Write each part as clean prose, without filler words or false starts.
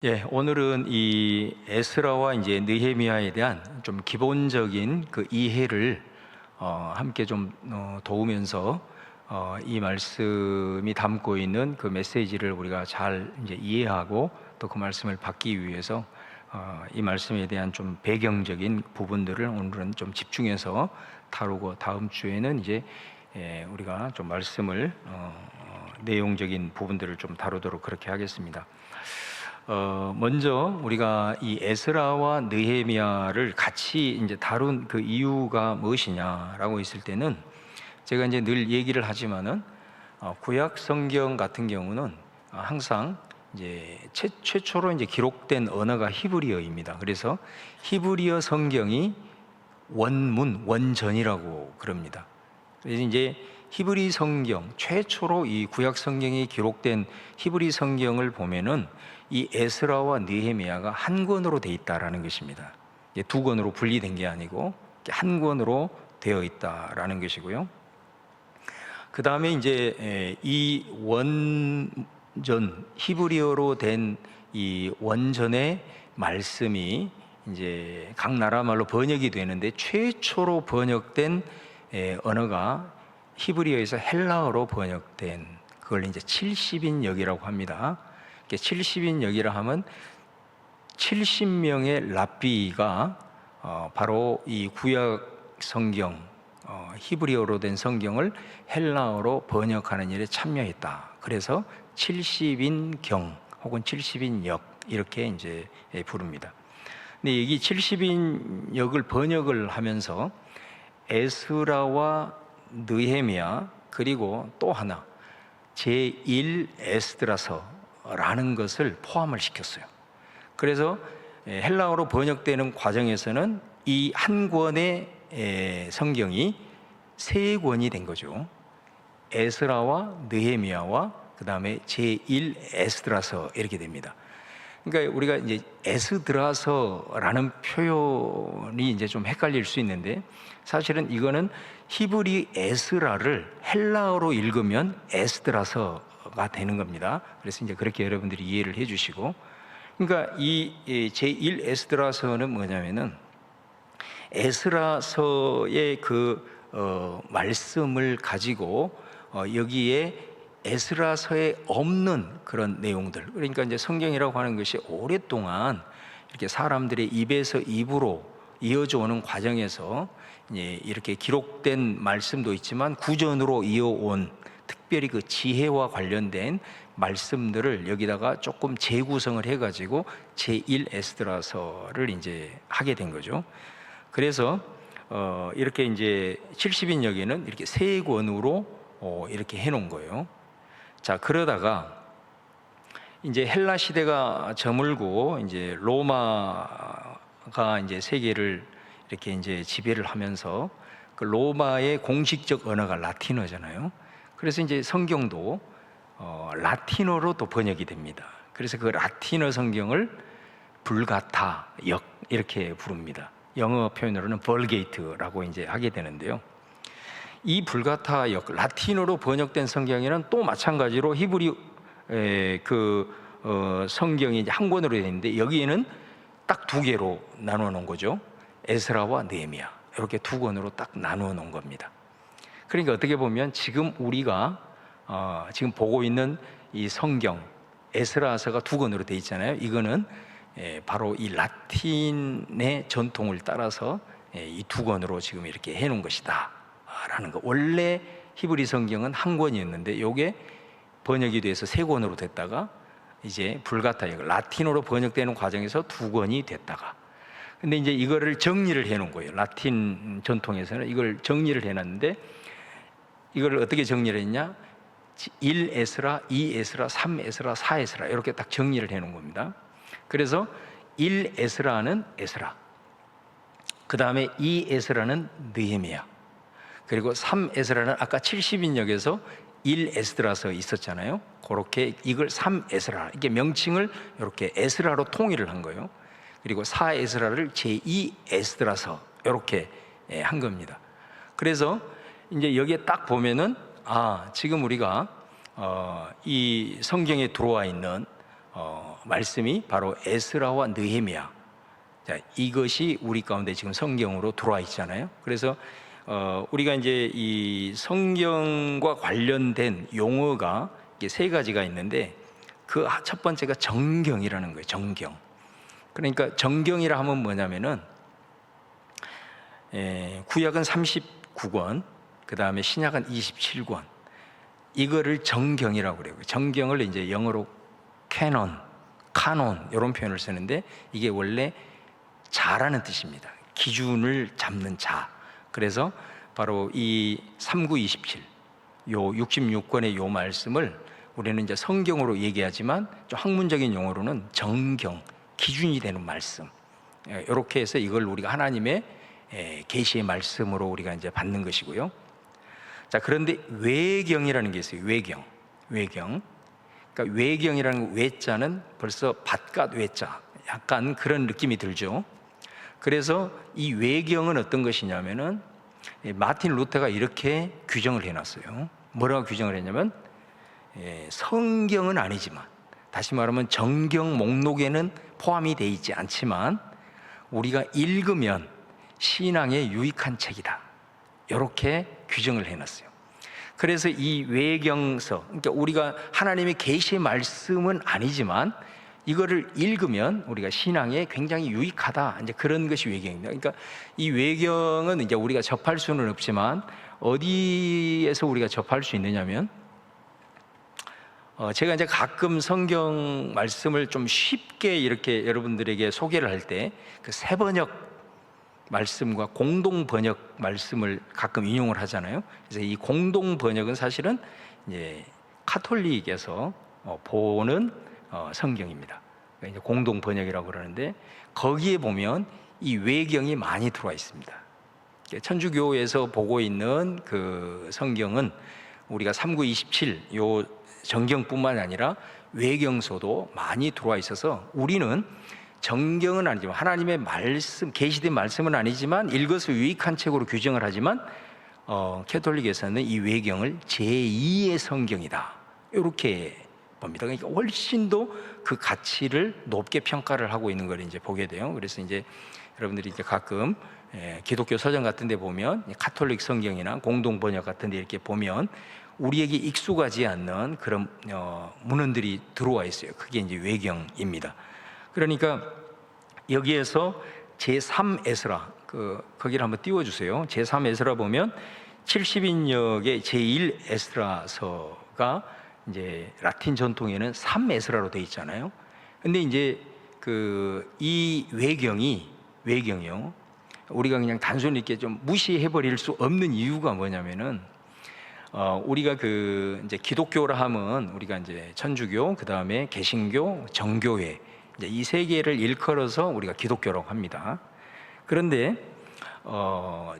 예, 오늘은 이 에스라와 이제 느헤미야에 대한 좀 기본적인 그 이해를 함께 좀 도우면서 이 말씀이 담고 있는 그 메시지를 우리가 잘 이제 이해하고 또 그 말씀을 받기 위해서 이 말씀에 대한 좀 배경적인 부분들을 오늘은 좀 집중해서 다루고 다음 주에는 이제 우리가 좀 말씀을 내용적인 부분들을 좀 다루도록 그렇게 하겠습니다. 먼저 우리가 이 에스라와 느헤미야를 같이 이제 다룬 그 이유가 무엇이냐라고 했을 때는 제가 이제 늘 얘기를 하지만은 구약 성경 같은 경우는 항상 이제 최초로 이제 기록된 언어가 히브리어입니다. 그래서 히브리어 성경이 원전이라고 그럽니다. 그래서 이제 히브리 성경 최초로 이 구약 성경이 기록된 히브리 성경을 보면은 이 에스라와 느헤미야가 한 권으로 돼 있다라는 것입니다. 두 권으로 분리된 게 아니고 한 권으로 되어 있다라는 것이고요. 그 다음에 이제 이 원전 히브리어로 된 이 원전의 말씀이 이제 각 나라 말로 번역이 되는데 최초로 번역된 언어가 히브리어에서 헬라어로 번역된 그걸 이제 70인역이라고 합니다. 70인역이라 하면 70명의 랍비가 바로 이 구약 성경 히브리어로 된 성경을 헬라어로 번역하는 일에 참여했다. 그래서 70인경 혹은 70인역 이렇게 이제 부릅니다. 근데 여기 70인역을 번역을 하면서 에스라와 느헤미야 그리고 또 하나 제1 에스드라서라는 것을 포함을 시켰어요. 그래서 헬라어로 번역되는 과정에서는 이 한 권의 성경이 세 권이 된 거죠. 에스라와 느헤미야와 그 다음에 제1 에스드라서 이렇게 됩니다. 그러니까 우리가 이제 에스드라서라는 표현이 이제 좀 헷갈릴 수 있는데 사실은 이거는 히브리 에스라를 헬라어로 읽으면 에스드라서가 되는 겁니다. 그래서 이제 그렇게 여러분들이 이해를 해주시고, 그러니까 이 제1 에스드라서는 뭐냐면은 에스라서의 그 말씀을 가지고 여기에 에스라서에 없는 그런 내용들, 그러니까 이제 성경이라고 하는 것이 오랫동안 이렇게 사람들의 입에서 입으로 이어져 오는 과정에서 이렇게 기록된 말씀도 있지만 구전으로 이어온 특별히 그 지혜와 관련된 말씀들을 여기다가 조금 재구성을 해가지고 제1 에스드라서를 이제 하게 된 거죠. 그래서 이렇게 이제 70인역에는 이렇게 세 권으로 이렇게 해놓은 거예요. 자, 그러다가 이제 헬라 시대가 저물고 이제 로마가 이제 세계를 이렇게 이제 지배를 하면서 그 로마의 공식적 언어가 라틴어잖아요. 그래서 이제 성경도 라틴어로 또 번역이 됩니다. 그래서 그 라틴어 성경을 불가타역 이렇게 부릅니다. 영어 표현으로는 벌게이트라고 이제 하게 되는데요. 이 불가타역 라틴어로 번역된 성경에는 또 마찬가지로 히브리 성경이 이제 한 권으로 되어 있는데 여기에는 딱 두 개로 나누어 놓은 거죠. 에스라와 느헤미야 이렇게 두 권으로 딱 나누어 놓은 겁니다. 그러니까 어떻게 보면 지금 우리가 지금 보고 있는 이 성경 에스라서가 두 권으로 되어 있잖아요. 이거는 바로 이 라틴의 전통을 따라서 이 두 권으로 지금 이렇게 해놓은 것이다 라는 거. 원래 히브리 성경은 한 권이었는데 이게 번역이 돼서 세 권으로 됐다가 이제 불가타역 라틴어로 번역되는 과정에서 두 권이 됐다가, 근데 이제 이거를 정리를 해놓은 거예요. 라틴 전통에서는 이걸 정리를 해놨는데 이거를 어떻게 정리를 했냐? 1 에스라, 2 에스라, 3 에스라, 4 에스라 이렇게 딱 정리를 해놓은 겁니다. 그래서 1 에스라는 에스라, 그 다음에 2 에스라는 느헤미야, 그리고 3 에스라는 아까 70인역에서 1 에스드라서 있었잖아요. 그렇게 이걸 3 에스라 이렇게 명칭을 이렇게 에스라로 통일을 한 거예요. 그리고 4 에스라를 제2 에스드라서 이렇게 한 겁니다. 그래서 이제 여기에 딱 보면은 지금 우리가 이 성경에 들어와 있는 말씀이 바로 에스라와 느헤미야. 자, 이것이 우리 가운데 지금 성경으로 들어와 있잖아요. 그래서 우리가 이제 이 성경과 관련된 용어가 이게 세 가지가 있는데 그 첫 번째가 정경이라는 거예요. 정경. 그러니까 정경이라 하면 뭐냐면은 구약은 39권, 그 다음에 신약은 27권. 이거를 정경이라고 그래요. 정경을 이제 영어로 캐논, 카논 이런 표현을 쓰는데 이게 원래 자라는 뜻입니다. 기준을 잡는 자. 그래서 바로 이 3927, 요 66권의 요 말씀을 우리는 이제 성경으로 얘기하지만 좀 학문적인 용어로는 정경, 기준이 되는 말씀. 이렇게 해서 이걸 우리가 하나님의 계시의 말씀으로 우리가 이제 받는 것이고요. 자, 그런데 외경이라는 게 있어요. 외경. 그러니까 외경이라는 외자는 벌써 밭갓 외자, 약간 그런 느낌이 들죠. 그래서 이 외경은 어떤 것이냐면은 마틴 루터가 이렇게 규정을 해놨어요. 뭐라고 규정을 했냐면 성경은 아니지만, 다시 말하면 정경 목록에는 포함이 되어 있지 않지만 우리가 읽으면 신앙에 유익한 책이다. 이렇게 규정을 해놨어요. 그래서 이 외경서, 그러니까 우리가 하나님의 계시의 말씀은 아니지만 이거를 읽으면 우리가 신앙에 굉장히 유익하다. 이제 그런 것이 외경입니다. 그러니까 이 외경은 이제 우리가 접할 수는 없지만 어디에서 우리가 접할 수 있느냐면 제가 이제 가끔 성경 말씀을 좀 쉽게 이렇게 여러분들에게 소개를 할 때 그 새 번역 말씀과 공동 번역 말씀을 가끔 인용을 하잖아요. 그래서 이 공동 번역은 사실은 이제 카톨릭에서 보는 성경입니다. 그러니까 이제 공동 번역이라고 그러는데 거기에 보면 이 외경이 많이 들어와 있습니다. 천주교에서 보고 있는 그 성경은 우리가 3927 요 정경뿐만 아니라 외경서도 많이 들어와 있어서 우리는 정경은 아니지만 하나님의 말씀, 계시된 말씀은 아니지만 읽어서 유익한 책으로 규정을 하지만 캐톨릭에서는 이 외경을 제2의 성경이다 이렇게 봅니다. 그러니까 훨씬 더 그 가치를 높게 평가를 하고 있는 걸 이제 보게 돼요. 그래서 이제 여러분들이 이제 가끔 기독교 서점 같은 데 보면 카톨릭 성경이나 공동 번역 같은 데 이렇게 보면 우리에게 익숙하지 않는 그런 문헌들이 들어와 있어요. 그게 이제 외경입니다. 그러니까 여기에서 제3 에스라, 거기를 한번 띄워주세요. 제3 에스라 보면 70인역의 제1 에스라서가 이제 라틴 전통에는 3 에스라로 되어 있잖아요. 근데 이제 이 외경이요. 우리가 그냥 단순히 이렇게 좀 무시해 버릴 수 없는 이유가 뭐냐면은 우리가 이제 기독교라 하면 우리가 이제 천주교, 그 다음에 개신교, 정교회 이제 이 세 개를 일컬어서 우리가 기독교라고 합니다. 그런데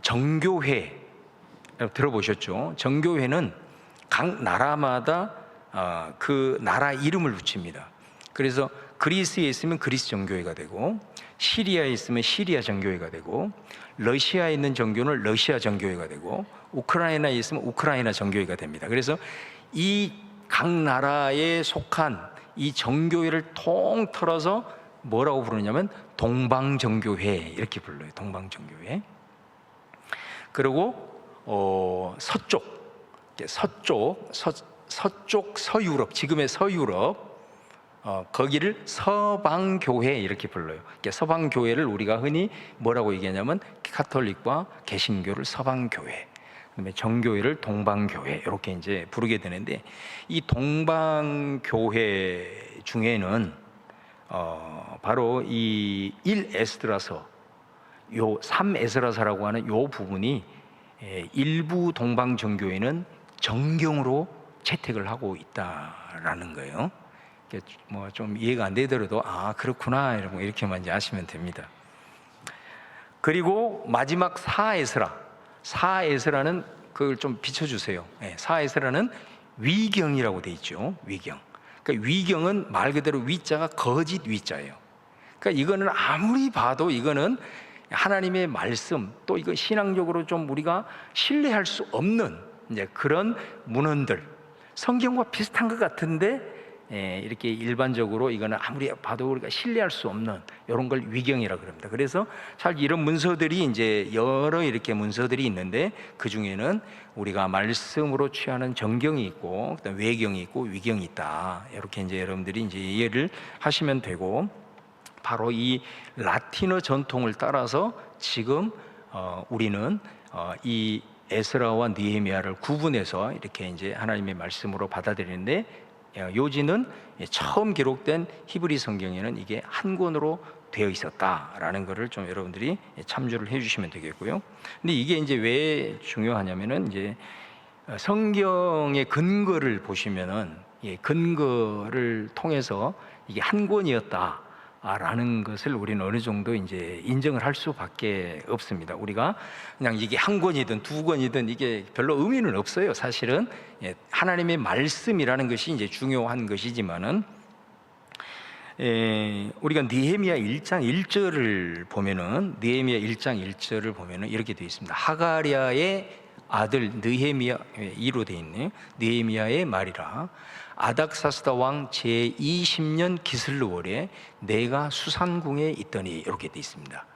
정교회 들어보셨죠? 정교회는 각 나라마다 그 나라 이름을 붙입니다. 그래서 그리스에 있으면 그리스 정교회가 되고, 시리아에 있으면 시리아 정교회가 되고, 러시아에 있는 정교는 러시아 정교회가 되고, 우크라이나에 있으면 우크라이나 정교회가 됩니다. 그래서 이 각 나라에 속한 이 정교회를 통틀어서 뭐라고 부르냐면 동방정교회 이렇게 불러요. 동방정교회. 그리고 서쪽 서유럽, 지금의 서유럽, 거기를 서방교회 이렇게 불러요. 서방교회를 우리가 흔히 뭐라고 얘기하냐면 카톨릭과 개신교를 서방교회, 그다음에 정교회를 동방교회 이렇게 이제 부르게 되는데, 이 동방교회 중에는 바로 이 1에스드라서, 요 3에스라서라고 하는 요 부분이 일부 동방정교회는 정경으로 채택을 하고 있다라는 거예요. 뭐 좀 이해가 안 되더라도 그렇구나 이렇게만 이제 아시면 됩니다. 그리고 마지막 4에스라는 그걸 좀 비춰주세요. 4에스라는 위경이라고 돼 있죠. 위경. 그러니까 위경은 말 그대로 위자가 거짓 위자예요. 그러니까 이거는 아무리 봐도 이거는 하나님의 말씀, 또 이거 신앙적으로 좀 우리가 신뢰할 수 없는 이제 그런 문헌들, 성경과 비슷한 것 같은데 이렇게 일반적으로 이거는 아무리 봐도 우리가 신뢰할 수 없는 이런 걸 위경이라고 그럽니다. 그래서 사실 이런 문서들이 이제 여러 이렇게 문서들이 있는데 그 중에는 우리가 말씀으로 취하는 정경이 있고 그다음 외경이 있고 위경이 있다. 이렇게 이제 여러분들이 이제 이해를 하시면 되고, 바로 이 라틴어 전통을 따라서 지금 우리는 이 에스라와 느헤미야를 구분해서 이렇게 이제 하나님의 말씀으로 받아들이는데, 요지는 처음 기록된 히브리 성경에는 이게 한 권으로 되어 있었다라는 것을 좀 여러분들이 참조를 해주시면 되겠고요. 근데 이게 이제 왜 중요하냐면은 이제 성경의 근거를 보시면은 근거를 통해서 이게 한 권이었다라는 것을 우리는 어느 정도 이제 인정을 할 수밖에 없습니다. 우리가 그냥 이게 한 권이든 두 권이든 이게 별로 의미는 없어요. 사실은 하나님의 말씀이라는 것이 이제 중요한 것이지만은, 우리가 느헤미야 1장 1절을 보면은 이렇게 되어 있습니다. 하가랴의 아들 느헤미야, 이로 되어 있네요. 느헤미야의 말이라 아닥사스다 왕 제20년 기슬르월에 내가 수산궁에 있더니, 이렇게 되어 있습니다.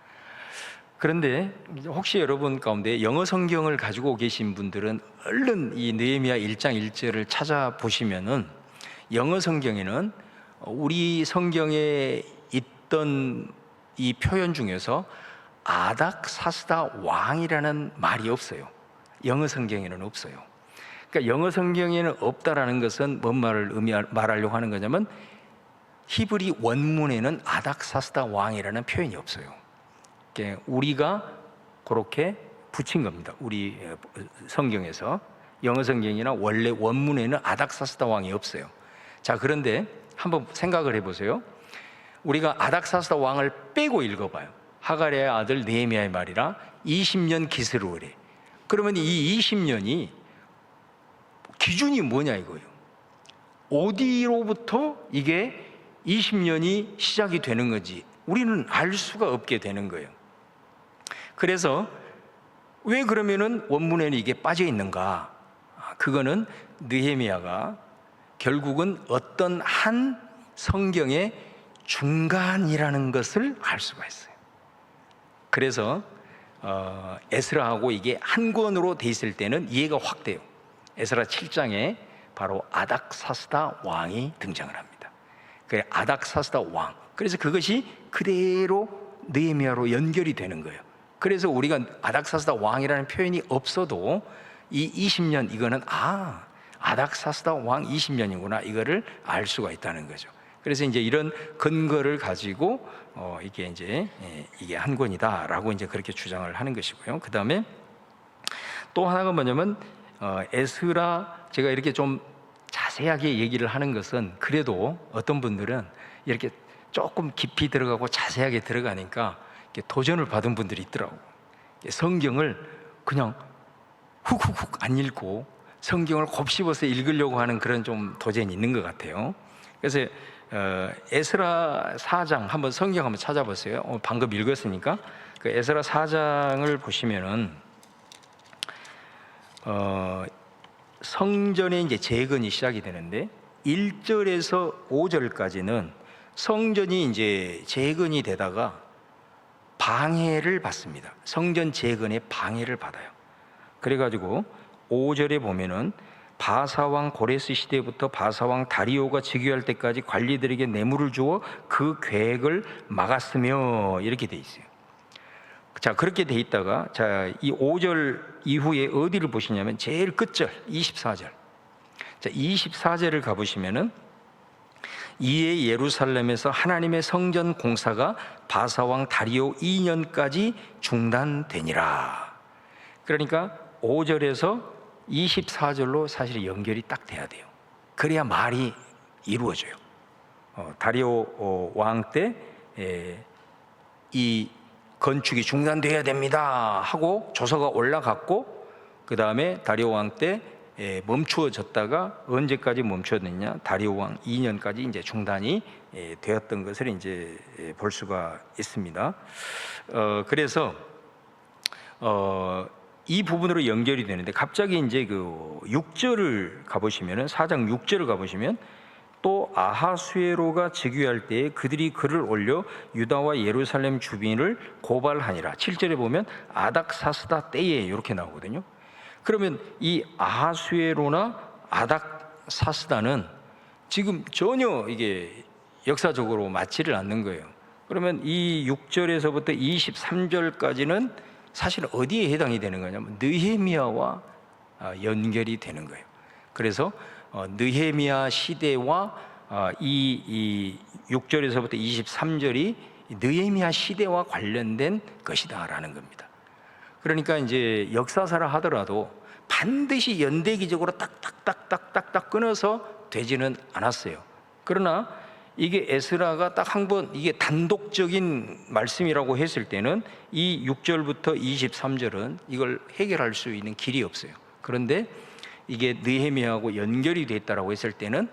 그런데 혹시 여러분 가운데 영어 성경을 가지고 계신 분들은 얼른 이 느헤미야 1장 1절을 찾아보시면은, 영어 성경에는 우리 성경에 있던 이 표현 중에서 아닥사스다 왕이라는 말이 없어요. 영어 성경에는 없어요. 그러니까 영어 성경에는 없다라는 것은 뭔 말을 말하려고 하는 거냐면, 히브리 원문에는 아닥사스다 왕이라는 표현이 없어요. 그러니까 우리가 그렇게 붙인 겁니다. 우리 성경에서, 영어 성경이나 원래 원문에는 아닥사스다 왕이 없어요. 자, 그런데 한번 생각을 해보세요. 우리가 아닥사스다 왕을 빼고 읽어봐요. 하가랴의 아들 느헤미야의 말이라 20년 기스르월에. 그러면 이 20년이 기준이 뭐냐 이거예요. 어디로부터 이게 20년이 시작이 되는 건지 우리는 알 수가 없게 되는 거예요. 그래서 왜 그러면은 원문에는 이게 빠져 있는가? 그거는 느헤미야가 결국은 어떤 한 성경의 중간이라는 것을 알 수가 있어요. 그래서 에스라하고 이게 한 권으로 돼 있을 때는 이해가 확 돼요. 에스라 7장에 바로 아닥사스다 왕이 등장을 합니다. 그 아닥사스다 왕. 그래서 그것이 그대로 느헤미야로 연결이 되는 거예요. 그래서 우리가 아닥사스다 왕이라는 표현이 없어도 이 20년, 이거는 아닥사스다 왕 20년이구나, 이거를 알 수가 있다는 거죠. 그래서 이제 이런 근거를 가지고 이게 이제 이게 한 권이다라고 이제 그렇게 주장을 하는 것이고요. 그 다음에 또 하나가 뭐냐면, 에스라, 제가 이렇게 좀 자세하게 얘기를 하는 것은 그래도 어떤 분들은 이렇게 조금 깊이 들어가고 자세하게 들어가니까 도전을 받은 분들이 있더라고. 성경을 그냥 훅훅훅 안 읽고 성경을 곱씹어서 읽으려고 하는 그런 좀 도전이 있는 것 같아요. 그래서 에스라 4장 한번 성경 한번 찾아보세요. 방금 읽었으니까 그 에스라 4장을 보시면은 성전의 이제 재건이 시작이 되는데 1절에서 5절까지는 성전이 이제 재건이 되다가 방해를 받습니다. 성전 재건에 방해를 받아요. 그래가지고 5절에 보면은 바사왕 고레스 시대부터 바사왕 다리오가 즉위할 때까지 관리들에게 뇌물을 주어 그 계획을 막았으며, 이렇게 돼 있어요. 자, 그렇게 돼 있다가, 자, 이 5절 이후에 어디를 보시냐면 제일 끝절 24절. 자, 24절을 가보시면은 이에 예루살렘에서 하나님의 성전 공사가 바사왕 다리오 2년까지 중단되니라. 그러니까 5절에서 24절로 사실 연결이 딱 돼야 돼요. 그래야 말이 이루어져요. 다리오 왕 때 이 건축이 중단돼야 됩니다 하고 조서가 올라갔고, 그 다음에 다리오 왕 때 멈추어졌다가 언제까지 멈추어졌느냐? 다리오 왕 2년까지 이제 중단이 되었던 것을 이제 볼 수가 있습니다. 그래서 이 부분으로 연결이 되는데, 갑자기 이제 그 6절을 가보시면은, 4장 6절을 가보시면 또 아하수에로가 즉위할 때에 그들이 글을 올려 유다와 예루살렘 주민을 고발하니라. 7절에 보면 아닥사스다 때에 이렇게 나오거든요. 그러면 이 아하수에로나 아닥사스다는 지금 전혀 이게 역사적으로 맞지를 않는 거예요. 그러면 이 6절에서부터 23절까지는 사실 어디에 해당이 되는 거냐면 느헤미야와 연결이 되는 거예요. 그래서 느헤미야 시대와 이 6절에서부터 23절이 느헤미야 시대와 관련된 것이다라는 겁니다. 그러니까 이제 역사사를 하더라도 반드시 연대기적으로 딱딱딱딱딱 끊어서 되지는 않았어요. 그러나 이게 에스라가 딱 한 번 이게 단독적인 말씀이라고 했을 때는 이 6절부터 23절은 이걸 해결할 수 있는 길이 없어요. 그런데 이게 느헤미야하고 연결이 됐다라고 했을 때는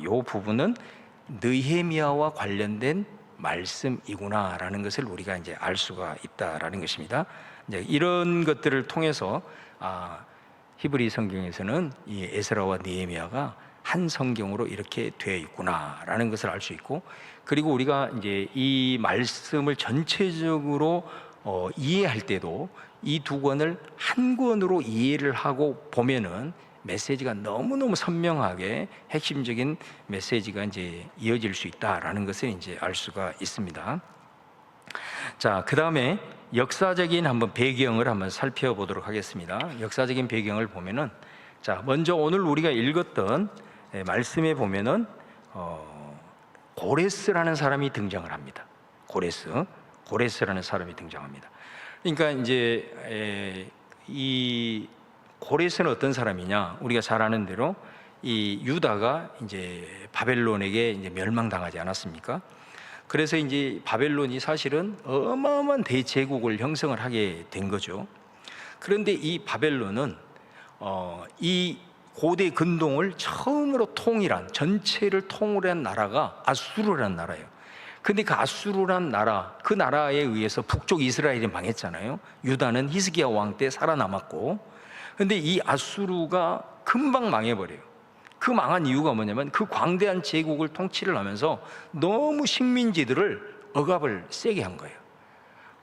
요 부분은 느헤미야와 관련된 말씀이구나라는 것을 우리가 이제 알 수가 있다라는 것입니다. 이제 이런 것들을 통해서 히브리 성경에서는 이 에스라와 느헤미야가 한 성경으로 이렇게 되어 있구나라는 것을 알 수 있고, 그리고 우리가 이제 이 말씀을 전체적으로 이해할 때도 이 두 권을 한 권으로 이해를 하고 보면은 메시지가 너무너무 선명하게 핵심적인 메시지가 이제 이어질 수 있다라는 것을 이제 알 수가 있습니다. 자, 그 다음에 역사적인 한번 배경을 한번 살펴보도록 하겠습니다. 역사적인 배경을 보면은, 자, 먼저 오늘 우리가 읽었던 말씀에 보면은 고레스라는 사람이 등장을 합니다. 고레스라는 사람이 등장합니다. 그러니까 이제 이 고레스는 어떤 사람이냐? 우리가 잘 아는 대로 이 유다가 이제 바벨론에게 이제 멸망당하지 않았습니까? 그래서 이제 바벨론이 사실은 어마어마한 대제국을 형성을 하게 된 거죠. 그런데 이 바벨론은 이 고대 근동을 처음으로 전체를 통일한 나라가 아수르라는 나라예요. 근데 그 아수르라는 나라, 그 나라에 의해서 북쪽 이스라엘이 망했잖아요. 유다는 히스기야 왕 때 살아남았고, 근데 이 아수르가 금방 망해버려요. 그 망한 이유가 뭐냐면 그 광대한 제국을 통치를 하면서 너무 식민지들을 억압을 세게 한 거예요.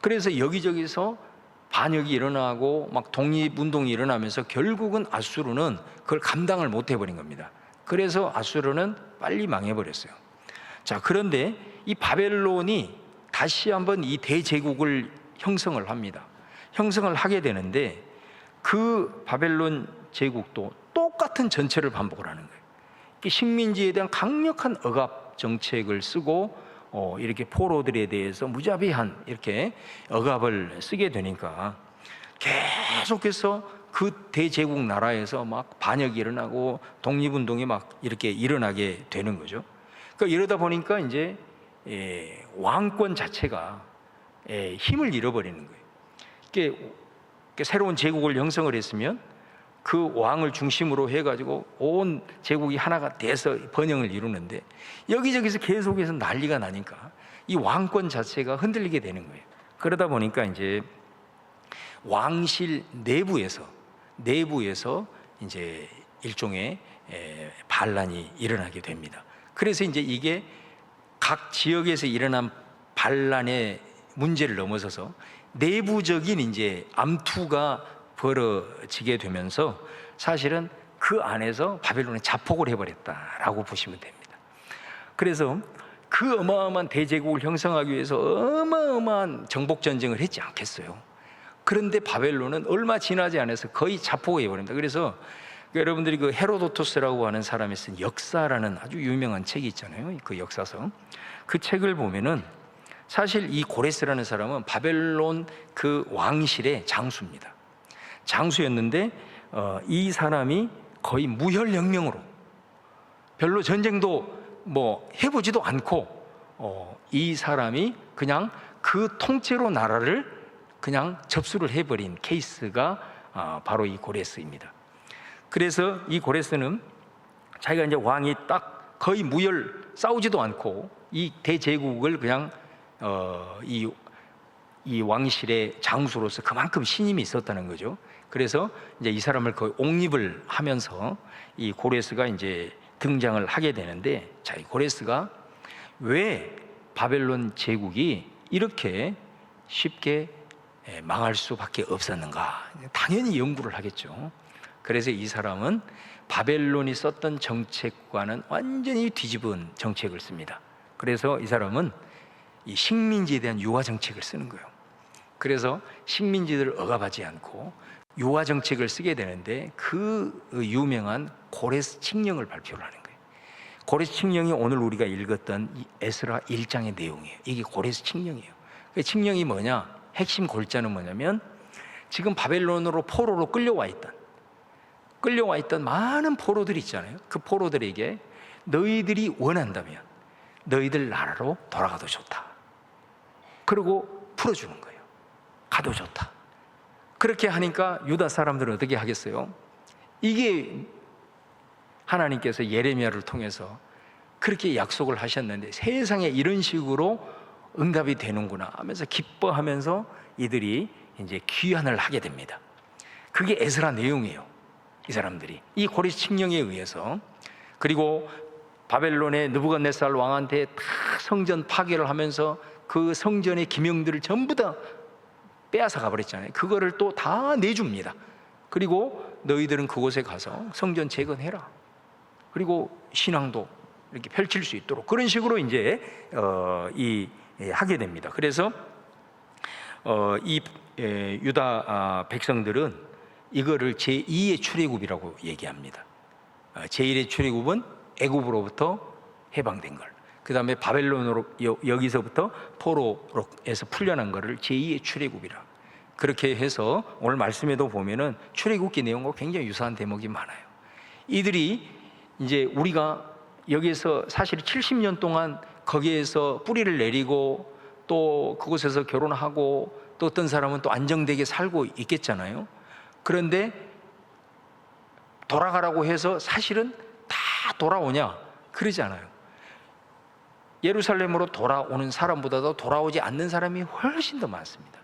그래서 여기저기서 반역이 일어나고 막 독립운동이 일어나면서 결국은 아수르는 그걸 감당을 못 해버린 겁니다. 그래서 아수르는 빨리 망해버렸어요. 자, 그런데 이 바벨론이 다시 한번 이 대제국을 형성을 합니다. 형성을 하게 되는데 그 바벨론 제국도 똑같은 전체를 반복을 하는 거예요. 식민지에 대한 강력한 억압 정책을 쓰고 이렇게 포로들에 대해서 무자비한 이렇게 억압을 쓰게 되니까 계속해서 그 대제국 나라에서 막 반역이 일어나고 독립운동이 막 이렇게 일어나게 되는 거죠. 그러니까 이러다 보니까 이제 왕권 자체가 힘을 잃어버리는 거예요. 이게 새로운 제국을 형성을 했으면 그 왕을 중심으로 해가지고 온 제국이 하나가 돼서 번영을 이루는데 여기저기서 계속해서 난리가 나니까 이 왕권 자체가 흔들리게 되는 거예요. 그러다 보니까 이제 왕실 내부에서 이제 일종의 반란이 일어나게 됩니다. 그래서 이제 이게 각 지역에서 일어난 반란의 문제를 넘어서서 내부적인 이제 암투가 벌어지게 되면서 사실은 그 안에서 바벨론이 자폭을 해버렸다라고 보시면 됩니다. 그래서 그 어마어마한 대제국을 형성하기 위해서 어마어마한 정복전쟁을 했지 않겠어요. 그런데 바벨론은 얼마 지나지 않아서 거의 자폭을 해버립니다. 그래서 여러분들이 그 헤로도토스라고 하는 사람이 쓴 역사라는 아주 유명한 책이 있잖아요. 그 역사서. 그 책을 보면은 사실 이 고레스라는 사람은 바벨론 그 왕실의 장수입니다. 장수였는데 이 사람이 거의 무혈혁명으로 별로 전쟁도 뭐 해보지도 않고 이 사람이 그냥 그 통째로 나라를 그냥 접수를 해버린 케이스가 바로 이 고레스입니다. 그래서 이 고레스는 자기가 이제 왕이 딱 거의 무혈 싸우지도 않고 이 대제국을 그냥 이 왕실의 장수로서 그만큼 신임이 있었다는 거죠. 그래서 이제 이 사람을 거의 옹립을 하면서 이 고레스가 이제 등장을 하게 되는데, 자, 이 고레스가 왜 바벨론 제국이 이렇게 쉽게 망할 수밖에 없었는가? 당연히 연구를 하겠죠. 그래서 이 사람은 바벨론이 썼던 정책과는 완전히 뒤집은 정책을 씁니다. 그래서 이 사람은 이 식민지에 대한 유화 정책을 쓰는 거예요. 그래서 식민지들을 억압하지 않고 유화 정책을 쓰게 되는데, 그 유명한 고레스 칙령을 발표를 하는 거예요. 고레스 칙령이 오늘 우리가 읽었던 이 에스라 1장의 내용이에요. 이게 고레스 칙령이에요. 그 칙령이 뭐냐? 핵심 골자는 뭐냐면, 지금 바벨론으로 포로로 끌려와 있던 많은 포로들이 있잖아요. 그 포로들에게 너희들이 원한다면 너희들 나라로 돌아가도 좋다. 그리고 풀어주는 거예요. 가도 좋다. 그렇게 하니까 유다 사람들은 어떻게 하겠어요? 이게 하나님께서 예레미야를 통해서 그렇게 약속을 하셨는데, 세상에 이런 식으로 응답이 되는구나 하면서 기뻐하면서 이들이 이제 귀환을 하게 됩니다. 그게 에스라 내용이에요. 이 사람들이 이 고레스 칙령에 의해서, 그리고 바벨론의 느부갓네살 왕한테 다 성전 파괴를 하면서 그 성전의 기명들을 전부 다 빼앗아 가버렸잖아요. 그거를 또 다 내줍니다. 그리고 너희들은 그곳에 가서 성전 재건해라. 그리고 신앙도 이렇게 펼칠 수 있도록, 그런 식으로 이제 하게 됩니다. 그래서 이 유다 백성들은 이거를 제2의 출애굽이라고 얘기합니다. 제1의 출애굽은 애굽으로부터 해방된 걸, 그 다음에 바벨론으로 여기서부터 포로에서 풀려난 거를 제2의 출애굽이라. 그렇게 해서 오늘 말씀에도 보면은 출애굽기 내용과 굉장히 유사한 대목이 많아요. 이들이 이제 우리가 여기에서 사실 70년 동안 거기에서 뿌리를 내리고 또 그곳에서 결혼하고 또 어떤 사람은 또 안정되게 살고 있겠잖아요. 그런데 돌아가라고 해서 사실은 다 돌아오냐? 그러지 않아요. 예루살렘으로 돌아오는 사람보다도 돌아오지 않는 사람이 훨씬 더 많습니다.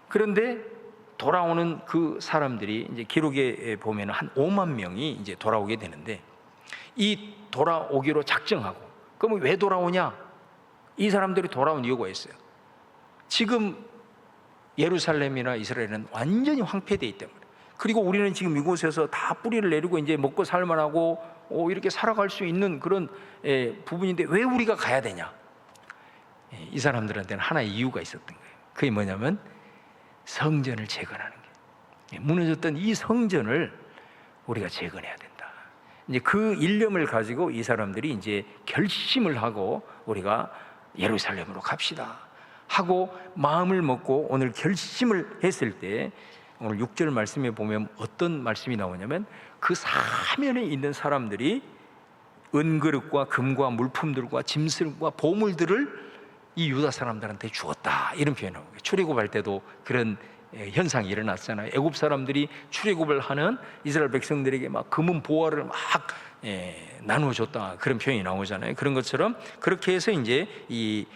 그런데 돌아오는 그 사람들이 이제 기록에 보면 한 5만 명이 이제 돌아오게 되는데, 이 돌아오기로 작정하고, 그럼 왜 돌아오냐? 이 사람들이 돌아온 이유가 있어요. 지금 예루살렘이나 이스라엘은 완전히 황폐되어 있기 때문에, 그리고 우리는 지금 이곳에서 다 뿌리를 내리고 이제 먹고 살만하고 이렇게 살아갈 수 있는 그런 부분인데 왜 우리가 가야 되냐? 이 사람들한테는 하나의 이유가 있었던 거예요. 그게 뭐냐면 성전을 재건하는 거예요. 무너졌던 이 성전을 우리가 재건해야 된다. 이제 그 일념을 가지고 이 사람들이 이제 결심을 하고 우리가 예루살렘으로 갑시다 하고 마음을 먹고 오늘 결심을 했을 때, 오늘 6절 말씀에 보면 어떤 말씀이 나오냐면, 그 사면에 있는 사람들이 은그릇과 금과 물품들과 짐승과 보물들을 이 유다 사람들한테 주었다, 이런 표현을 하고, 출애굽할 때도 그런 현상이 일어났잖아요. 애굽 사람들이 출애굽을 하는 이스라엘 백성들에게 막 금은 보화를 막 나누어 줬다, 그런 표현이 나오잖아요. 그런 것처럼 그렇게 해서 이제 이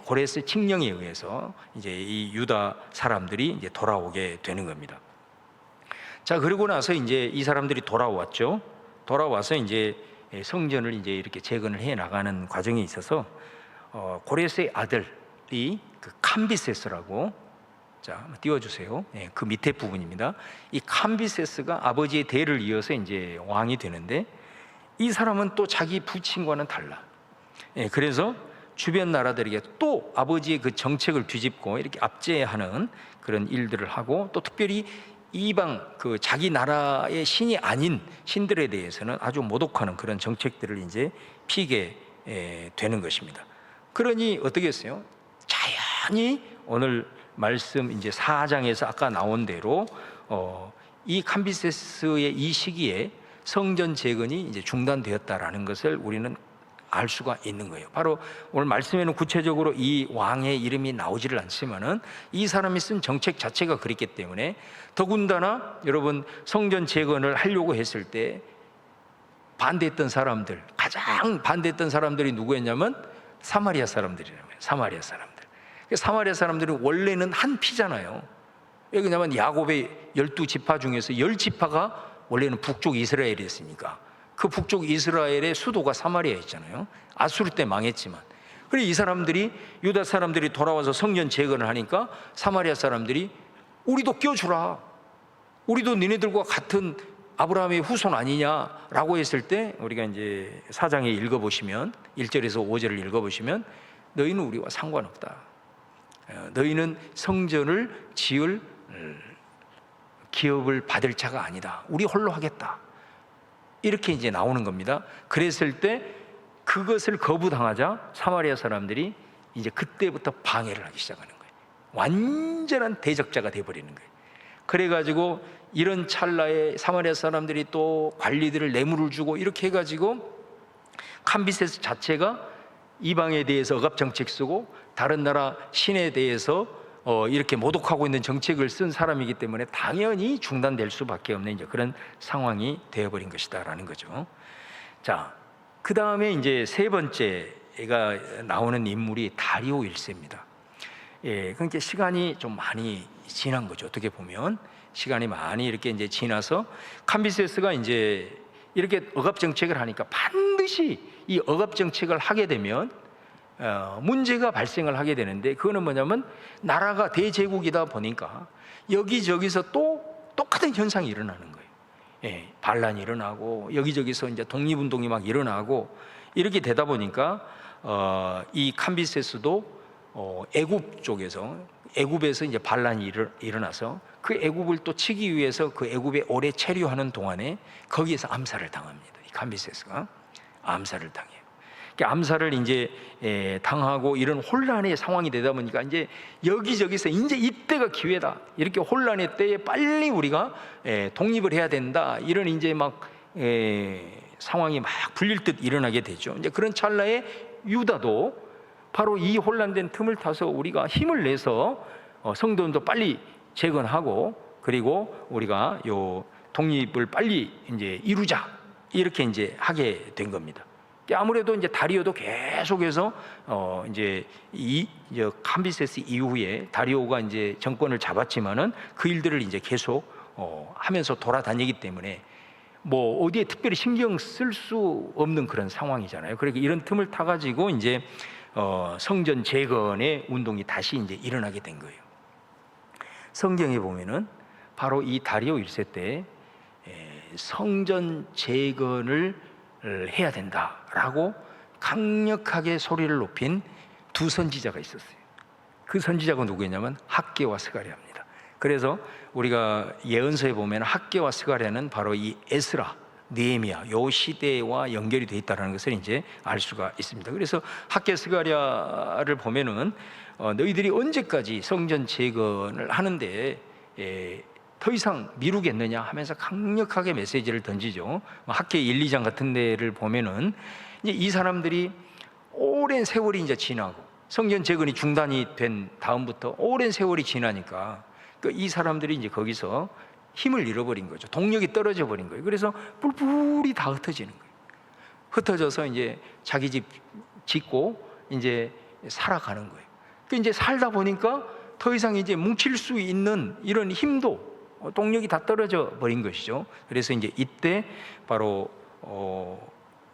고레스 칙령에 의해서 이제 이 유다 사람들이 이제 돌아오게 되는 겁니다. 자, 그러고 나서 이제 이 사람들이 돌아왔죠. 돌아와서 이제 성전을 이제 이렇게 재건을 해 나가는 과정에 있어서 고레스의 아들이 그 캄비세스라고, 자, 한번 띄워주세요. 그 밑에 부분입니다. 이 캄비세스가 아버지의 대를 이어서 이제 왕이 되는데, 이 사람은 또 자기 부친과는 달라. 그래서 주변 나라들에게 또 아버지의 그 정책을 뒤집고 이렇게 압제하는 그런 일들을 하고, 또 특별히 이방 그 자기 나라의 신이 아닌 신들에 대해서는 아주 모독하는 그런 정책들을 이제 피게 되는 것입니다. 그러니 어떻게 했어요? 자연히 오늘 말씀 이제 4장에서 아까 나온 대로 이 캄비세스의 이 시기에 성전 재건이 이제 중단되었다라는 것을 우리는 알 수가 있는 거예요. 바로 오늘 말씀에는 구체적으로 이 왕의 이름이 나오지를 않지만은 이 사람이 쓴 정책 자체가 그랬기 때문에, 더군다나 여러분 성전 재건을 하려고 했을 때 반대했던 사람들, 가장 반대했던 사람들이 누구였냐면 사마리아 사람들이라고요. 사마리아 사람들. 사마리아 사람들은 원래는 한 피잖아요. 왜 그러냐면 야곱의 12지파 중에서 10지파가 원래는 북쪽 이스라엘이었으니까 그 북쪽 이스라엘의 수도가 사마리아였잖아요. 아수르 때 망했지만. 그리고 이 사람들이, 유다 사람들이 돌아와서 성전 재건을 하니까 사마리아 사람들이 우리도 껴주라, 우리도 니네들과 같은 아브라함의 후손 아니냐라고 했을 때, 우리가 이제 4장에 읽어보시면 1절에서 5절을 읽어보시면 너희는 우리와 상관없다, 너희는 성전을 지을 기업을 받을 자가 아니다, 우리 홀로 하겠다, 이렇게 이제 나오는 겁니다. 그랬을 때 그것을 거부당하자 사마리아 사람들이 이제 그때부터 방해를 하기 시작하는 거예요. 완전한 대적자가 돼버리는 거예요. 그래가지고 이런 찰나에 사마리아 사람들이 또 관리들을 뇌물을 주고 이렇게 해가지고 캄비세스 자체가 이방에 대해서 억압 정책 쓰고 다른 나라 신에 대해서 이렇게 모독하고 있는 정책을 쓴 사람이기 때문에 당연히 중단될 수밖에 없는 이제 그런 상황이 되어버린 것이다라는 거죠. 자, 그 다음에 이제 세 번째가 나오는 인물이 다리오 1세입니다. 그러니까 시간이 좀 많이 지난 거죠. 어떻게 보면 시간이 많이 이렇게 이제 지나서 캄비세스가 이제 이렇게 억압 정책을 하니까 반드시 이 억압 정책을 하게 되면 문제가 발생을 하게 되는데, 그거는 뭐냐면 나라가 대제국이다 보니까 여기저기서 또 똑같은 현상이 일어나는 거예요. 반란이 일어나고 여기저기서 이제 독립운동이 막 일어나고 이렇게 되다 보니까 이 캄비세스도 애굽 쪽에서, 애굽에서 이제 반란이 일어나서 그 애굽을 또 치기 위해서 그 애굽에 오래 체류하는 동안에 거기에서 암살을 당합니다. 이 캄비세스가 암살을 당해요. 암살을 이제 당하고 이런 혼란의 상황이 되다 보니까 이제 여기저기서 이제 이때가 기회다, 이렇게 혼란의 때에 빨리 우리가 독립을 해야 된다, 이런 이제 막 상황이 막 불릴 듯 일어나게 되죠. 이제 그런 찰나에 유다도 바로 이 혼란된 틈을 타서 우리가 힘을 내서 성전도 빨리 재건하고 그리고 우리가 요 독립을 빨리 이제 이루자, 이렇게 이제 하게 된 겁니다. 아무래도 이제 다리오도 계속해서 이제 캄비세스 이후에 다리오가 이제 정권을 잡았지만은 그 일들을 이제 계속 하면서 돌아다니기 때문에 뭐 어디에 특별히 신경 쓸 수 없는 그런 상황이잖아요. 그러니까 이런 틈을 타가지고 이제 성전 재건의 운동이 다시 이제 일어나게 된 거예요. 성경에 보면은 바로 이 다리오 1세 때 성전 재건을 해야 된다라고 강력하게 소리를 높인 두 선지자가 있었어요. 그 선지자가 누구였냐면 학개와 스가랴입니다. 그래서 우리가 예언서에 보면 학개와 스가랴는 바로 이 에스라, 느헤미야 요 시대와 연결이 되어 있다는 것을 이제 알 수가 있습니다. 그래서 학개 스가랴를 보면은 너희들이 언제까지 성전 재건을 하는데 더 이상 미루겠느냐 하면서 강력하게 메시지를 던지죠. 학개 1, 2장 같은 데를 보면은 이제 이 사람들이 오랜 세월이 이제 지나고 성전 재건이 중단이 된 다음부터 오랜 세월이 지나니까 이 사람들이 이제 거기서 힘을 잃어버린 거죠. 동력이 떨어져 버린 거예요. 그래서 뿔뿔이 다 흩어지는 거예요. 흩어져서 이제 자기 집 짓고 이제 살아가는 거예요. 이제 살다 보니까 더 이상 이제 뭉칠 수 있는 이런 힘도, 동력이 다 떨어져 버린 것이죠. 그래서 이제 이때 바로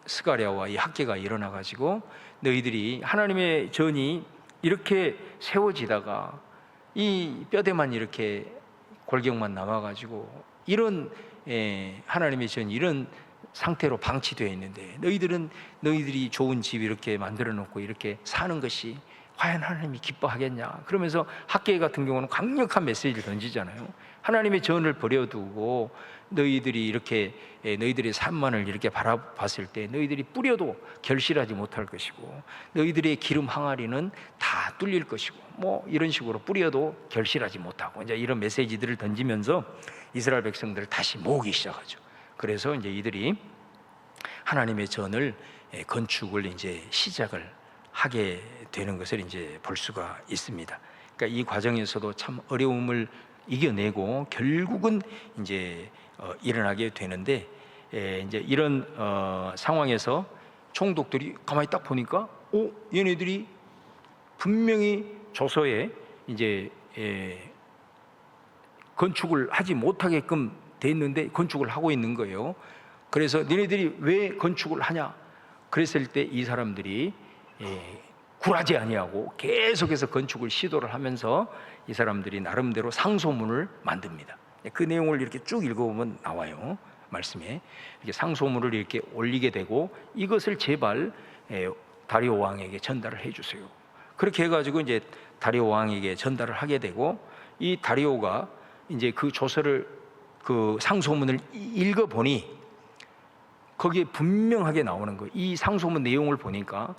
스가랴와 이 학개가 일어나 가지고 너희들이 하나님의 전이 이렇게 세워지다가 이 뼈대만 이렇게 골격만 남아 가지고 이런 하나님의 전 이런 상태로 방치되어 있는데 너희들이 좋은 집 이렇게 만들어 놓고 이렇게 사는 것이 과연 하나님이 기뻐하겠냐? 그러면서 학개 같은 경우는 강력한 메시지를 던지잖아요. 하나님의 전을 버려두고 너희들이 이렇게 너희들의 산만을 이렇게 바라봤을 때 너희들이 뿌려도 결실하지 못할 것이고 너희들의 기름 항아리는 다 뚫릴 것이고 뭐 이런 식으로 뿌려도 결실하지 못하고 이제 이런 메시지들을 던지면서 이스라엘 백성들을 다시 모으기 시작하죠. 그래서 이제 이들이 하나님의 전을 건축을 이제 시작을 하게 되는 것을 이제 볼 수가 있습니다. 그러니까 이 과정에서도 참 어려움을 이겨내고 결국은 이제 일어나게 되는데 이제 이런 상황에서 총독들이 가만히 딱 보니까 얘네들이 분명히 조서에 이제 건축을 하지 못하게끔 돼 있는데 건축을 하고 있는 거예요. 그래서 너희들이 왜 건축을 하냐? 그랬을 때 이 사람들이 굴하지 아니하고 계속해서 건축을 시도를 하면서 이 사람들이 나름대로 상소문을 만듭니다. 그 내용을 이렇게 쭉 읽어보면 나와요. 말씀에 이렇게 상소문을 이렇게 올리게 되고, 이것을 제발 다리오 왕에게 전달을 해주세요. 그렇게 해가지고 이제 다리오 왕에게 전달을 하게 되고, 이 다리오가 이제 그 조서를, 그 상소문을 읽어보니 거기에 분명하게 나오는 거예요. 이 상소문 내용을 보니까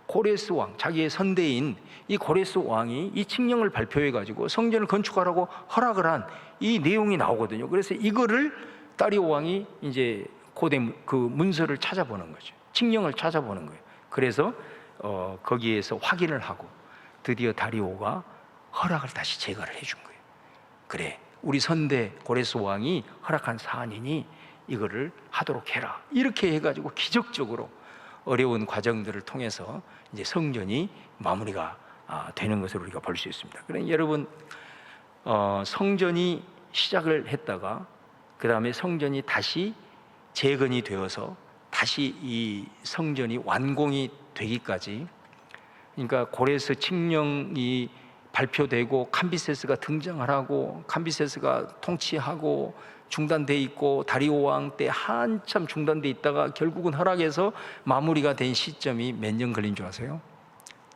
고레스 왕, 자기의 선대인 이 고레스 왕이 이 칙령을 발표해 가지고 성전을 건축하라고 허락을 한 이 내용이 나오거든요. 그래서 이거를 다리오 왕이 이제 고대 그 문서를 찾아보는 거죠. 칙령을 찾아보는 거예요. 그래서 거기에서 확인을 하고 드디어 다리오가 허락을 다시 재가를 해준 거예요. 그래, 우리 선대 고레스 왕이 허락한 사안이니 이거를 하도록 해라. 이렇게 해가지고 기적적으로 어려운 과정들을 통해서 이제 성전이 마무리가 되는 것을 우리가 볼 수 있습니다. 그러니 여러분, 성전이 시작을 했다가 그 다음에 성전이 다시 재건이 되어서 다시 이 성전이 완공이 되기까지, 그러니까 고레스 칙령이 발표되고 캄비세스가 등장을 하고 캄비세스가 통치하고 중단돼 있고 다리오 왕 때 한참 중단돼 있다가 결국은 허락해서 마무리가 된 시점이 몇 년 걸린 줄 아세요?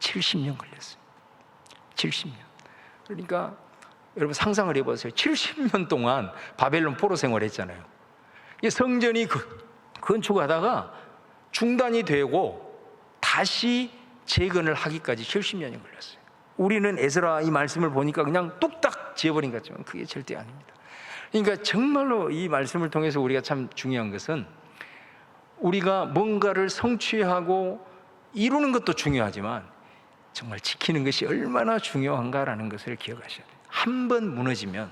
70년 걸렸어요. 70년. 그러니까 여러분 상상을 해보세요. 70년 동안 바벨론 포로 생활했잖아요. 성전이 건축하다가 중단이 되고 다시 재건을 하기까지 70년이 걸렸어요. 우리는 에스라 이 말씀을 보니까 그냥 뚝딱 지어버린 것 같지만 그게 절대 아닙니다. 그러니까 정말로 이 말씀을 통해서 우리가 참 중요한 것은, 우리가 뭔가를 성취하고 이루는 것도 중요하지만 정말 지키는 것이 얼마나 중요한가라는 것을 기억하셔야 돼요. 한 번 무너지면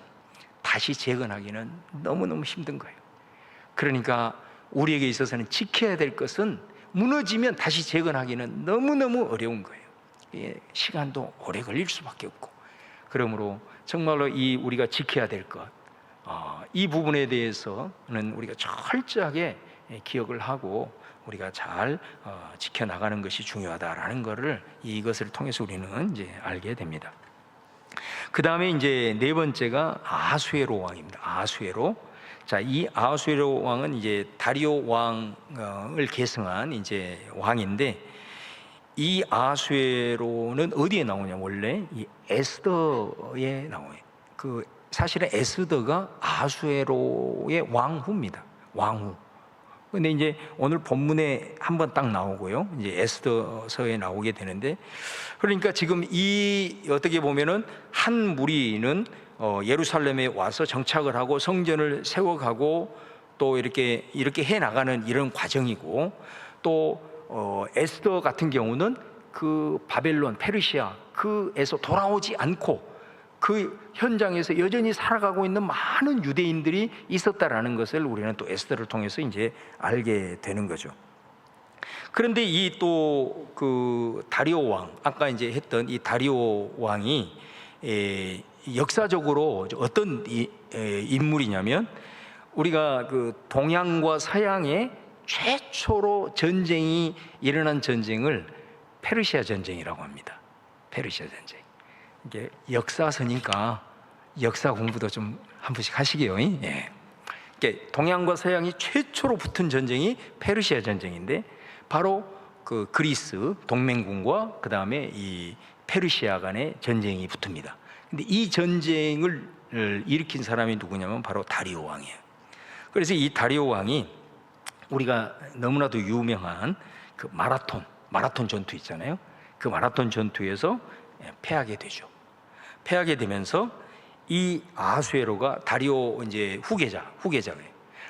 다시 재건하기는 너무너무 힘든 거예요. 그러니까 우리에게 있어서는 지켜야 될 것은 무너지면 다시 재건하기는 너무너무 어려운 거예요. 시간도 오래 걸릴 수밖에 없고, 그러므로 정말로 이 우리가 지켜야 될 것, 이 부분에 대해서는 우리가 철저하게 기억을 하고 우리가 잘 지켜나가는 것이 중요하다라는 것을 이것을 통해서 우리는 이제 알게 됩니다. 그 다음에 이제 네 번째가 아수에로 왕입니다. 아수에로. 자, 이 아수에로 왕은 이제 다리오 왕을 계승한 이제 왕인데, 이 아수에로는 어디에 나오냐? 원래 이 에스더에 나와요. 사실은 에스더가 아수에로의 왕후입니다. 왕후. 근데 이제 오늘 본문에 한번 딱 나오고요. 이제 에스더서에 나오게 되는데, 그러니까 지금 이 어떻게 보면은 한 무리는 예루살렘에 와서 정착을 하고 성전을 세워가고 또 이렇게 해 나가는 이런 과정이고, 또 에스더 같은 경우는 그 바벨론, 페르시아 그에서 돌아오지 않고 그 현장에서 여전히 살아가고 있는 많은 유대인들이 있었다라는 것을 우리는 또 에스더를 통해서 이제 알게 되는 거죠. 그런데 이 또 그 다리오 왕, 아까 이제 했던 이 다리오 왕이 역사적으로 어떤 인물이냐면, 우리가 그 동양과 서양의 최초로 전쟁이 일어난 전쟁을 페르시아 전쟁이라고 합니다. 페르시아 전쟁. 이게 역사서니까 역사 공부도 좀 한 번씩 하시게요. 예. 동양과 서양이 최초로 붙은 전쟁이 페르시아 전쟁인데, 바로 그 그리스 동맹군과 그 다음에 이 페르시아 간의 전쟁이 붙습니다. 근데 이 전쟁을 일으킨 사람이 누구냐면 바로 다리오 왕이에요. 그래서 이 다리오 왕이 우리가 너무나도 유명한 그 마라톤 전투 있잖아요. 그 마라톤 전투에서 패하게 되죠. 패하게 되면서 이 아수에로가 다리오 이제 후계자예요.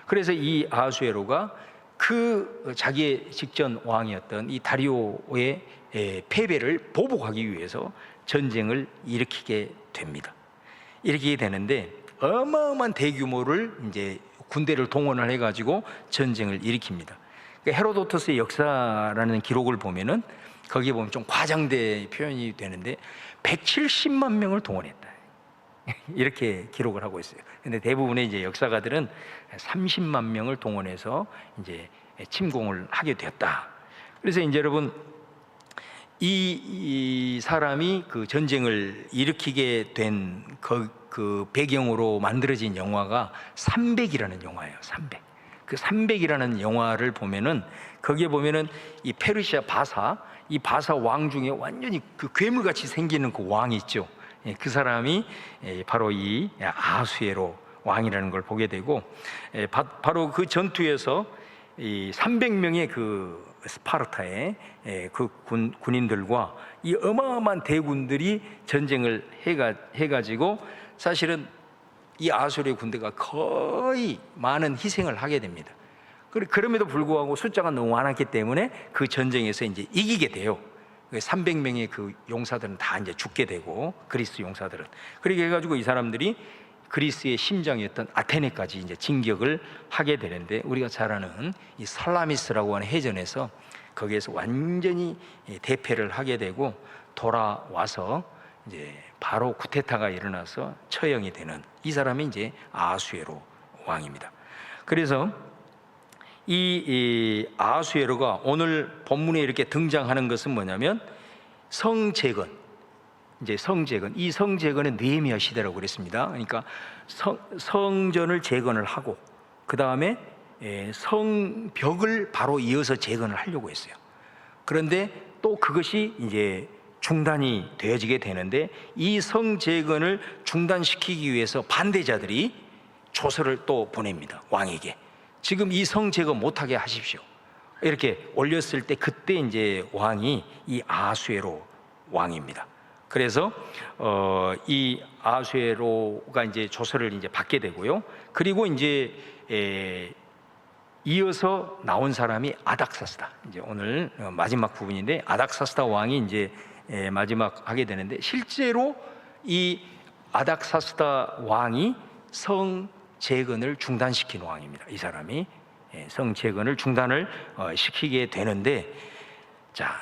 그래서 이 아수에로가 그 자기의 직전 왕이었던 이 다리오의 패배를 보복하기 위해서 전쟁을 일으키게 됩니다. 일으키게 되는데, 어마어마한 대규모를 이제 군대를 동원을 해가지고 전쟁을 일으킵니다. 그러니까 헤로도토스의 역사라는 기록을 보면은 거기에 보면 좀 과장된 표현이 되는데 170만 명을 동원했다. 이렇게 기록을 하고 있어요. 근데 대부분의 이제 역사가들은 30만 명을 동원해서 이제 침공을 하게 되었다. 그래서 이제 여러분, 이 사람이 그 전쟁을 일으키게 된 그 배경으로 만들어진 영화가 300이라는 영화예요. 300. 그 300이라는 영화를 보면은, 거기에 보면은 이 페르시아 바사, 이 바사 왕 중에 완전히 그 괴물같이 생기는 그 왕이 있죠. 그 사람이 바로 이 아하수에로 왕이라는 걸 보게 되고, 바로 그 전투에서 이 300명의 그 스파르타의 그 군인들과 이 어마어마한 대군들이 전쟁을 해가지고 사실은 이 아수르의 군대가 거의 많은 희생을 하게 됩니다. 그럼에도 불구하고 숫자가 너무 많았기 때문에 그 전쟁에서 이제 이기게 돼요. 300명의 그 용사들은 다 이제 죽게 되고, 그리스 용사들은. 그렇게 해가지고 이 사람들이 그리스의 심장이었던 아테네까지 이제 진격을 하게 되는데, 우리가 잘 아는 이 살라미스라고 하는 해전에서 거기에서 완전히 대패를 하게 되고, 돌아와서 이제 바로 쿠데타가 일어나서 처형이 되는 이 사람이 이제 아하수에로 왕입니다. 그래서 이 아하수에로가 오늘 본문에 이렇게 등장하는 것은 뭐냐면 성재건, 이제 성재건, 이 성재건은 느헤미야 시대라고 그랬습니다. 그러니까 성전을 재건을 하고 그 다음에 성벽을 바로 이어서 재건을 하려고 했어요. 그런데 또 그것이 이제 중단이 되어지게 되는데, 이 성재건을 중단시키기 위해서 반대자들이 조서를 또 보냅니다. 왕에게. 지금 이 성재건 못하게 하십시오. 이렇게 올렸을 때, 그때 이제 왕이 이 아하수에로 왕입니다. 그래서 이 아하수에로가 이제 조서를 이제 받게 되고요. 그리고 이제 이어서 나온 사람이 아닥사스다. 이제 오늘 마지막 부분인데, 아닥사스다 왕이 이제 마지막 하게 되는데, 실제로 이 아닥사스다 왕이 성재건을 중단시킨 왕입니다. 이 사람이 성재건을 중단을 시키게 되는데, 자,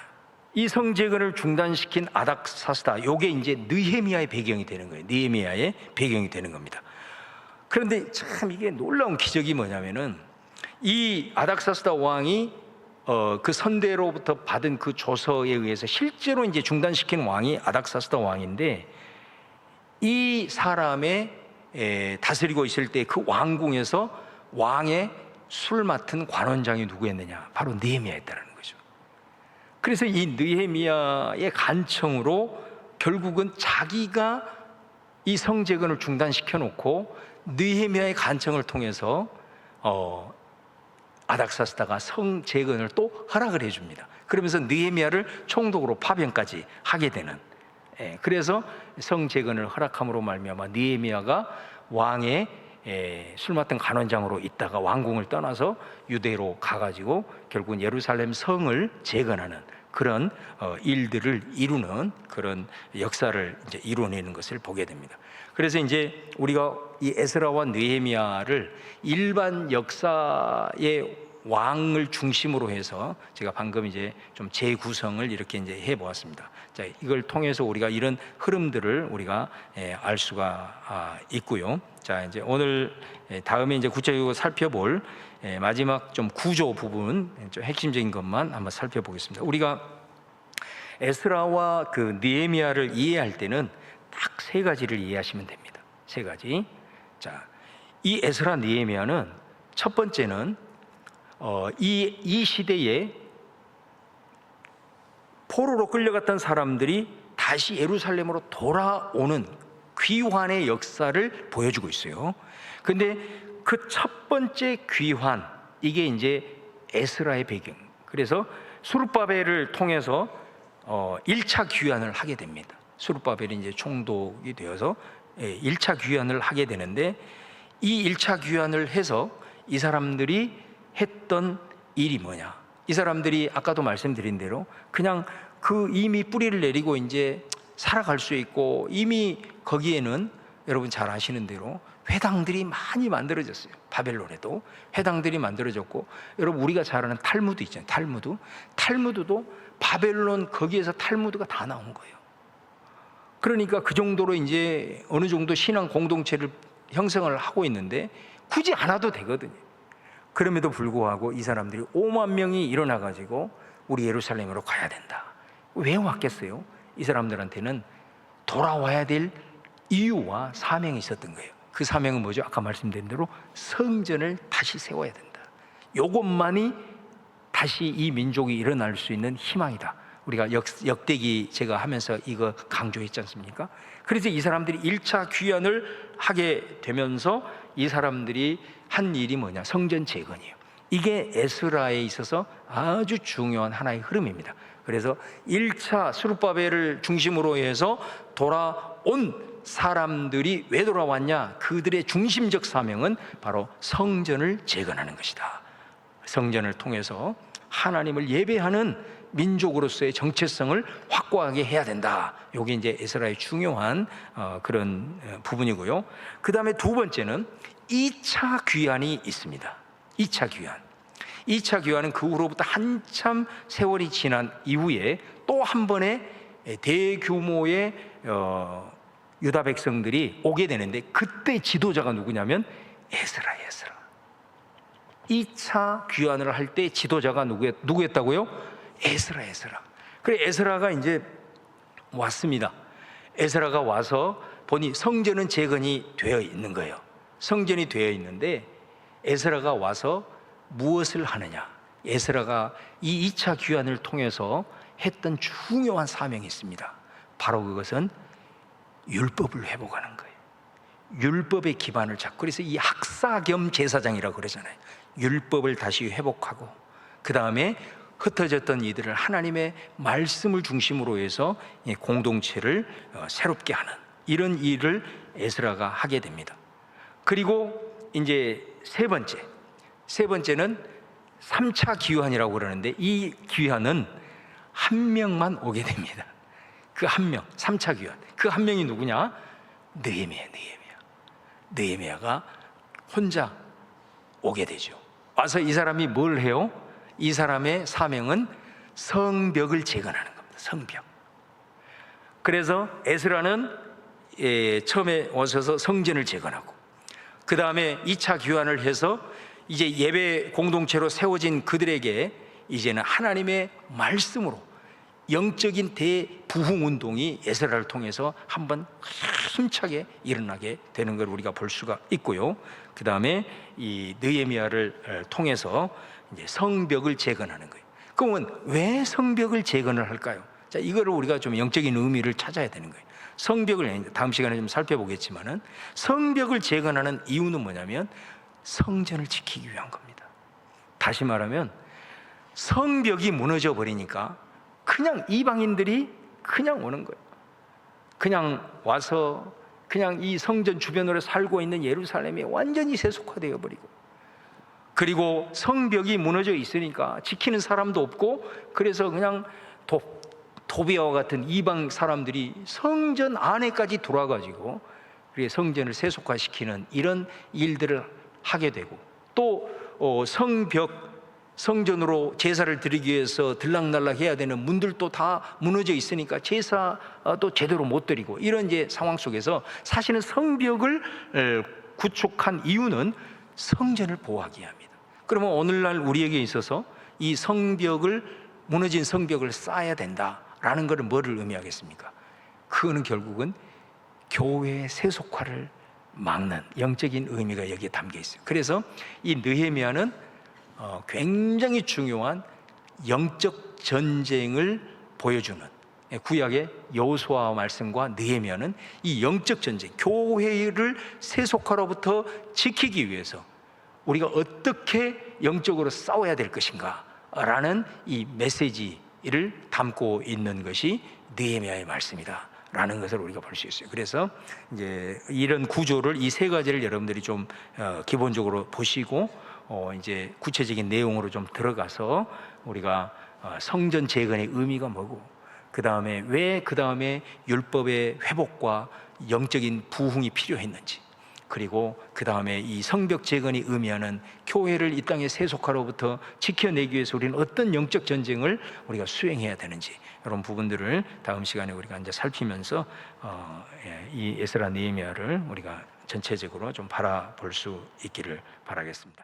이 성재건을 중단시킨 아닥사스다, 요게 이제 느헤미야의 배경이 되는 거예요. 느헤미야의 배경이 되는 겁니다. 그런데 참 이게 놀라운 기적이 뭐냐면은, 이 아닥사스다 왕이 그 선대로부터 받은 그 조서에 의해서 실제로 이제 중단시킨 왕이 아닥사스다 왕인데, 이 사람의 다스리고 있을 때 그 왕궁에서 왕의 술 맡은 관원장이 누구였느냐? 바로 느헤미야였다는 거죠. 그래서 이 느헤미야의 간청으로 결국은 자기가 이 성재건을 중단시켜 놓고 느헤미야의 간청을 통해서 아닥사스다가 성재건을 또 허락을 해줍니다. 그러면서 느헤미야를 총독으로 파병까지 하게 되는, 그래서 성재건을 허락함으로 말미암아 느헤미야가 왕의 술 맡은 간원장으로 있다가 왕궁을 떠나서 유대로 가가지고 결국은 예루살렘 성을 재건하는 그런 일들을 이루는 그런 역사를 이제 이루어내는 것을 보게 됩니다. 그래서 이제 우리가 이 에스라와 느헤미야를 일반 역사의 왕을 중심으로 해서 제가 방금 이제 좀 재구성을 이렇게 이제 해보았습니다. 자, 이걸 통해서 우리가 이런 흐름들을 우리가 알 수가 있고요. 자, 이제 오늘 다음에 이제 구체적으로 살펴볼 마지막 좀 구조 부분, 좀 핵심적인 것만 한번 살펴보겠습니다. 우리가 에스라와 그 느헤미야를 이해할 때는 딱 세 가지를 이해하시면 됩니다. 세 가지. 자, 이 에스라 느헤미야는 첫 번째는 이 시대에 포로로 끌려갔던 사람들이 다시 예루살렘으로 돌아오는 귀환의 역사를 보여주고 있어요. 근데 그 첫 번째 귀환, 이게 이제 에스라의 배경. 그래서 수르바벨을 통해서 1차 귀환을 하게 됩니다. 수르바벨이 이제 총독이 되어서 1차 귀환을 하게 되는데, 이 1차 귀환을 해서 이 사람들이 했던 일이 뭐냐? 이 사람들이 아까도 말씀드린 대로 그냥 그 이미 뿌리를 내리고 이제 살아갈 수 있고, 이미 거기에는 여러분 잘 아시는 대로 회당들이 많이 만들어졌어요. 바벨론에도 회당들이 만들어졌고, 여러분 우리가 잘 아는 탈무드 있잖아요. 탈무드도 바벨론 거기에서 탈무드가 다 나온 거예요. 그러니까 그 정도로 이제 어느 정도 신앙 공동체를 형성을 하고 있는데 굳이 안 와도 되거든요. 그럼에도 불구하고 이 사람들이 5만 명이 일어나 가지고 우리 예루살렘으로 가야 된다. 왜 왔겠어요? 이 사람들한테는 돌아와야 될 이유와 사명이 있었던 거예요. 그 사명은 뭐죠? 아까 말씀드린 대로 성전을 다시 세워야 된다. 이것만이 다시 이 민족이 일어날 수 있는 희망이다. 우리가 역대기 제가 하면서 이거 강조했지 않습니까? 그래서 이 사람들이 1차 귀환을 하게 되면서 이 사람들이 한 일이 뭐냐? 성전 재건이에요. 이게 에스라에 있어서 아주 중요한 하나의 흐름입니다. 그래서 1차 스룹바벨을 중심으로 해서 돌아온 사람들이 왜 돌아왔냐? 그들의 중심적 사명은 바로 성전을 재건하는 것이다. 성전을 통해서 하나님을 예배하는 민족으로서의 정체성을 확고하게 해야 된다. 이게 이제 에스라의 중요한 그런 부분이고요. 그 다음에 두 번째는 2차 귀환이 있습니다. 2차 귀환. 2차 귀환은 그 후로부터 한참 세월이 지난 이후에 또 한 번의 대규모의 유다 백성들이 오게 되는데, 그때 지도자가 누구냐면 에스라. 2차 귀환을 할 때 지도자가 누구였다고요? 에스라. 그래 에스라가 이제 왔습니다. 에스라가 와서 보니 성전은 재건이 되어 있는 거예요. 성전이 되어 있는데 에스라가 와서 무엇을 하느냐? 에스라가 이 2차 귀환을 통해서 했던 중요한 사명이 있습니다. 바로 그것은 율법을 회복하는 거예요. 율법의 기반을 잡고, 그래서 이 학사 겸 제사장이라고 그러잖아요. 율법을 다시 회복하고, 그 다음에 흩어졌던 이들을 하나님의 말씀을 중심으로 해서 공동체를 새롭게 하는 이런 일을 에스라가 하게 됩니다. 그리고 이제 세 번째는 3차 귀환이라고 그러는데, 이 귀환은 한 명만 오게 됩니다. 그 한 명, 3차 귀환. 그 한 명이 누구냐? 느헤미야가 혼자 오게 되죠. 와서 이 사람이 뭘 해요? 이 사람의 사명은 성벽을 재건하는 겁니다. 성벽. 그래서 에스라는 처음에 오셔서 성전을 재건하고, 그 다음에 2차 귀환을 해서 이제 예배 공동체로 세워진 그들에게 이제는 하나님의 말씀으로 영적인 대부흥 운동이 에스라를 통해서 한번 힘차게 일어나게 되는 걸 우리가 볼 수가 있고요. 그 다음에 이 느헤미야를 통해서 이제 성벽을 재건하는 거예요. 그러면 왜 성벽을 재건을 할까요? 자, 이거를 우리가 좀 영적인 의미를 찾아야 되는 거예요. 성벽을 다음 시간에 좀 살펴보겠지만은, 성벽을 재건하는 이유는 뭐냐면 성전을 지키기 위한 겁니다. 다시 말하면 성벽이 무너져 버리니까 그냥 이방인들이 그냥 오는 거예요. 그냥 와서 그냥 이 성전 주변으로 살고 있는 예루살렘이 완전히 세속화되어 버리고, 그리고 성벽이 무너져 있으니까 지키는 사람도 없고, 그래서 그냥 도비아와 같은 이방 사람들이 성전 안에까지 들어와가지고 성전을 세속화시키는 이런 일들을 하게 되고, 또 성전으로 제사를 드리기 위해서 들락날락 해야 되는 문들도 다 무너져 있으니까 제사도 제대로 못 드리고, 이런 이제 상황 속에서 사실은 성벽을 구축한 이유는 성전을 보호하기 위함입니다. 그러면 오늘날 우리에게 있어서 이 무너진 성벽을 쌓아야 된다라는 것은 뭐를 의미하겠습니까? 그거는 결국은 교회의 세속화를 막는 영적인 의미가 여기에 담겨 있어요. 그래서 이 느헤미야는 굉장히 중요한 영적 전쟁을 보여주는, 구약의 여호수아 말씀과 느헤미야는 이 영적 전쟁, 교회를 세속화로부터 지키기 위해서 우리가 어떻게 영적으로 싸워야 될 것인가 라는 이 메시지를 담고 있는 것이 느헤미야의 말씀이다 라는 것을 우리가 볼 수 있어요. 그래서 이제 이런 구조를, 이 세 가지를 여러분들이 좀 기본적으로 보시고 이제 구체적인 내용으로 좀 들어가서 우리가 성전 재건의 의미가 뭐고, 그 다음에 왜 그 다음에 율법의 회복과 영적인 부흥이 필요했는지, 그리고 그 다음에 이 성벽 재건이 의미하는 교회를 이 땅의 세속화로부터 지켜내기 위해서 우리는 어떤 영적 전쟁을 우리가 수행해야 되는지 이런 부분들을 다음 시간에 우리가 이제 살피면서 이 에스라 느헤미야를 우리가 전체적으로 좀 바라볼 수 있기를 바라겠습니다.